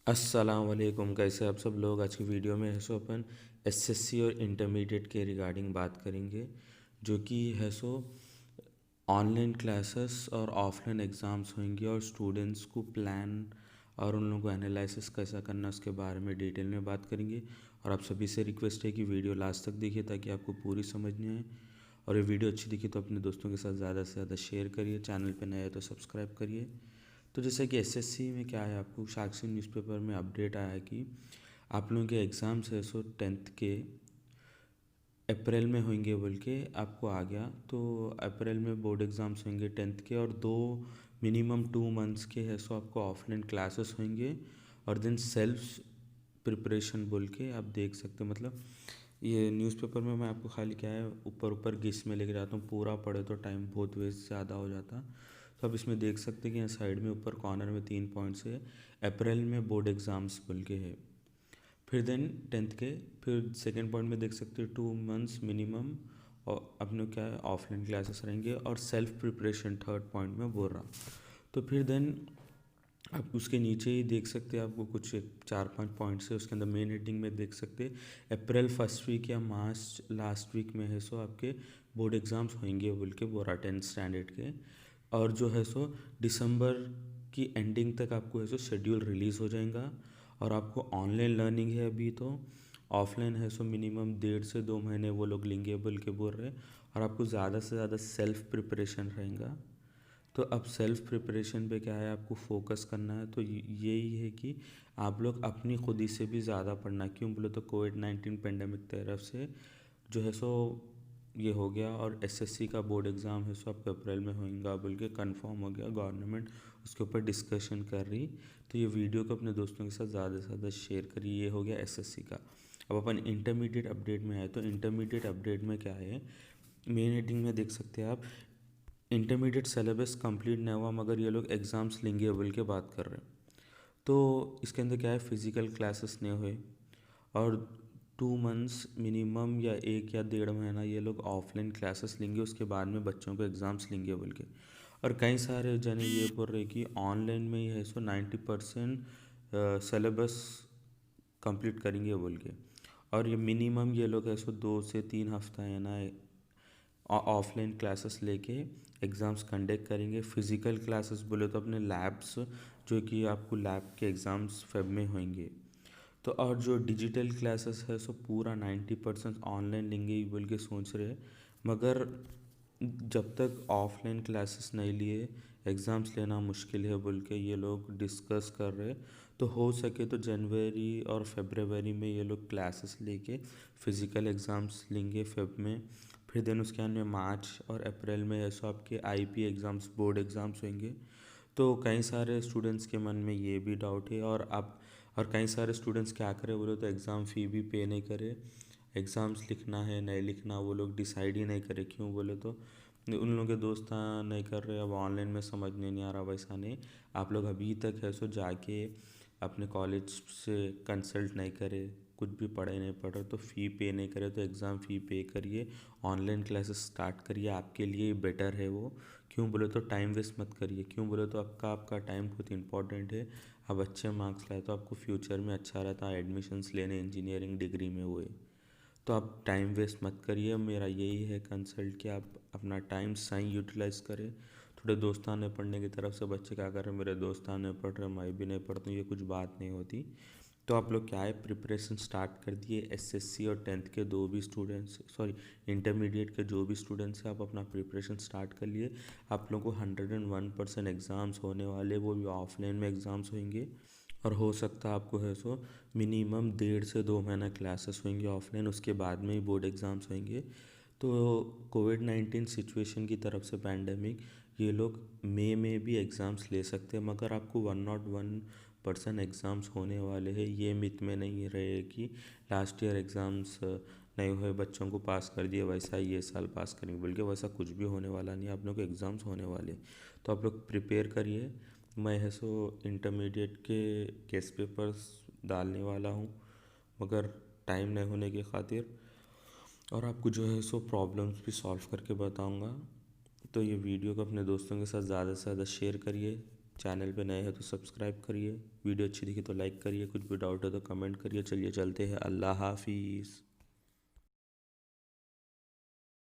अस्सलाम वालेकुम। कैसे आप सब लोग। आज की वीडियो में है सो अपन एसएससी और इंटरमीडिएट के रिगार्डिंग बात करेंगे, जो कि है सो ऑनलाइन क्लासेस और ऑफलाइन एग्ज़ाम्स होंगे और स्टूडेंट्स को प्लान और उन लोगों को एनालिसिस कैसा करना उसके बारे में डिटेल में बात करेंगे। और आप सभी से रिक्वेस्ट है कि वीडियो लास्ट तक देखिए ताकि आपको पूरी समझ में आए। और ये वीडियो अच्छी दिखी तो अपने दोस्तों के साथ ज़्यादा से ज़्यादा शेयर करिए। चैनल पे नए हैं तो सब्सक्राइब करिए। तो जैसे कि एसएससी में क्या है, आपको साक्षी न्यूज़पेपर में अपडेट आया है कि आप लोगों के एग्ज़ाम्स है सो 10th के अप्रैल में होंगे बोल के आपको आ गया। तो अप्रैल में बोर्ड एग्ज़ाम्स होंगे 10th के, और दो मिनिमम 2 मंथ्स के है सो आपको ऑफलाइन क्लासेस होंगे। और देन सेल्फ प्रिपरेशन बोल के आप देख सकते हो। मतलब ये न्यूज़पेपर में मैं आपको खाली क्या है ऊपर ऊपर घिस में लेके जाता हूँ, पूरा पढ़े तो टाइम बहुत वेस्ट ज़्यादा हो जाता। तो आप इसमें देख सकते हैं कि यहाँ साइड में ऊपर कॉर्नर में 3 पॉइंट्स है। अप्रैल में बोर्ड एग्ज़ाम्स बोल के है, फिर देन 10th के, फिर सेकेंड पॉइंट में देख सकते हो 2 मंथ्स मिनिमम और अपने क्या है ऑफलाइन क्लासेस रहेंगे। और सेल्फ प्रिपरेशन थर्ड पॉइंट में बोल रहा। तो फिर देन आप उसके नीचे ही देख सकते हैं, आपको कुछ 4-5 पॉइंट्स है उसके अंदर मेन हेडिंग में देख सकते हैं अप्रैल फर्स्ट वीक या मार्च लास्ट वीक में है सो आपके बोर्ड एग्ज़ाम्स होंगे बोल के बोल रहा 10th स्टैंडर्ड के। और जो है सो दिसंबर की एंडिंग तक आपको है सो शेड्यूल रिलीज़ हो जाएगा। और आपको ऑनलाइन लर्निंग है अभी, तो ऑफलाइन है सो मिनिमम 1.5 से 2 महीने वो लोग लेंगे बोल के बोल रहे। और आपको ज़्यादा से ज़्यादा सेल्फ प्रिपरेशन रहेगा। तो अब सेल्फ प्रिपरेशन पे क्या है आपको फोकस करना है। तो यही है कि आप लोग अपनी खुद ही से भी ज़्यादा पढ़ना। क्यों बोले तो कोविड-19 पेंडेमिक तरफ से जो है सो ये हो गया। और एसएससी का बोर्ड एग्ज़ाम है सो आपको अप्रैल में होगा बोल के कंफर्म हो गया। गवर्नमेंट उसके ऊपर डिस्कशन कर रही। तो ये वीडियो को अपने दोस्तों के साथ ज़्यादा से ज़्यादा शेयर करिए। ये हो गया एसएससी का। अब अपन इंटरमीडिएट अपडेट में आए तो इंटरमीडिएट अपडेट में क्या है, मेन हेडिंग में देख सकते हैं आप इंटरमीडिएट सिलेबस कंप्लीट नहीं हुआ मगर ये लोग एग्ज़ाम्स लेंगे बोल के बात कर रहे हैं। तो इसके अंदर क्या है, फिज़िकल क्लासेस नहीं हुए और 2 मंथ्स मिनिमम या 1 या 1.5 महीना ये लोग ऑफलाइन क्लासेस लेंगे। उसके बाद में बच्चों को एग्ज़ाम्स लेंगे बोल के। और कई सारे जने ये बोल रहे कि ऑनलाइन में ही है सो 90% सिलेबस कंप्लीट करेंगे बोल के। और ये मिनिमम ये लोग है सो 2 से 3 हफ्ता है ना ऑफलाइन क्लासेस लेके एग्ज़ाम्स कंडक्ट करेंगे। फ़िज़िकल क्लासेस बोले तो अपने लैब्स, जो कि आपको लैब के एग्ज़ाम्स फेब में होंगे। तो और जो डिजिटल क्लासेस है सो पूरा 90% ऑनलाइन लेंगे ही बोल के सोच रहे। मगर जब तक ऑफलाइन क्लासेस नहीं लिए एग्ज़ाम्स लेना मुश्किल है बोल के ये लोग डिस्कस कर रहे। तो हो सके तो जनवरी और फरवरी में ये लोग क्लासेस लेके फ़िज़िकल एग्ज़ाम्स लेंगे फेब में। फिर दिन उसके बाद में मार्च और अप्रैल में ऐसा आपके आईपी एग्ज़ाम्स बोर्ड एग्ज़ाम्स होंगे। तो कई सारे स्टूडेंट्स के मन में ये भी डाउट है। और कई सारे स्टूडेंट्स क्या करें बोले तो एग्ज़ाम फ़ी भी पे नहीं करे, एग्ज़ाम्स लिखना है नहीं लिखना वो लोग डिसाइड ही नहीं करे। क्यों बोले तो उन लोगों के दोस्त नहीं कर रहे, अब ऑनलाइन में समझ नहीं आ रहा। वैसा नहीं, आप लोग अभी तक है सो जाके अपने कॉलेज से कंसल्ट नहीं करे, कुछ भी पढ़े नहीं पढ़ रहे तो फ़ी पे नहीं करे तो एग्ज़ाम फ़ी पे करिए, ऑनलाइन क्लासेस स्टार्ट करिए, आपके लिए बेटर है वो। क्यों बोले तो टाइम वेस्ट मत करिए। क्यों बोले तो आपका टाइम बहुत इंपॉर्टेंट है। आप अच्छे मार्क्स लाए तो आपको फ्यूचर में अच्छा रहता है, एडमिशन्स लेने इंजीनियरिंग डिग्री में हुए। तो आप टाइम वेस्ट मत करिए। मेरा यही है कंसल्ट कि आप अपना टाइम सही यूटिलाइज़ करें। थोड़े दोस्ताने पढ़ने की तरफ से बच्चे क्या कर रहे हैं, मेरे दोस्ताने पढ़ रहे मैं भी नहीं पढ़ता हूँ, ये कुछ बात नहीं होती। तो आप लोग क्या है प्रिपरेशन स्टार्ट कर दिए। एसएससी और 10th के जो भी स्टूडेंट्स, सॉरी इंटरमीडिएट के जो भी स्टूडेंट्स हैं, आप अपना प्रिपरेशन स्टार्ट कर लिए। आप लोगों को 101% एग्ज़ाम्स होने वाले, वो भी ऑफलाइन में एग्ज़ाम्स होंगे। और हो सकता है आपको है सो मिनिमम 1.5 से 2 महीना क्लासेस होंगे ऑफलाइन, उसके बाद में ही बोर्ड एग्ज़ाम्स होंगे। तो कोविड-19 सिचुएशन की तरफ से पैंडमिक, ये लोग मई में भी एग्ज़ाम्स ले सकते हैं। मगर आपको 101% एग्ज़ाम्स होने वाले हैं, ये मिथ में नहीं रहे कि लास्ट ईयर एग्ज़ाम्स नहीं हुए बच्चों को पास कर दिए वैसा ही ये साल पास करेंगे, बल्कि वैसा कुछ भी होने वाला नहीं है। आप लोग को एग्ज़ाम्स होने वाले, तो आप लोग प्रिपेयर करिए। मैं है सो इंटरमीडिएट के केस पेपर्स डालने वाला हूँ मगर टाइम नहीं होने की खातिर, और आपको जो है सो प्रॉब्लम्स भी सॉल्व करके बताऊँगा। तो ये वीडियो को अपने दोस्तों के साथ ज़्यादा से ज़्यादा शेयर करिए। चैनल पे नए हैं तो सब्सक्राइब करिए, वीडियो अच्छी दिखी तो लाइक करिए, कुछ भी डाउट हो तो कमेंट करिए। चलिए चलते हैं, अल्लाह हाफिज़।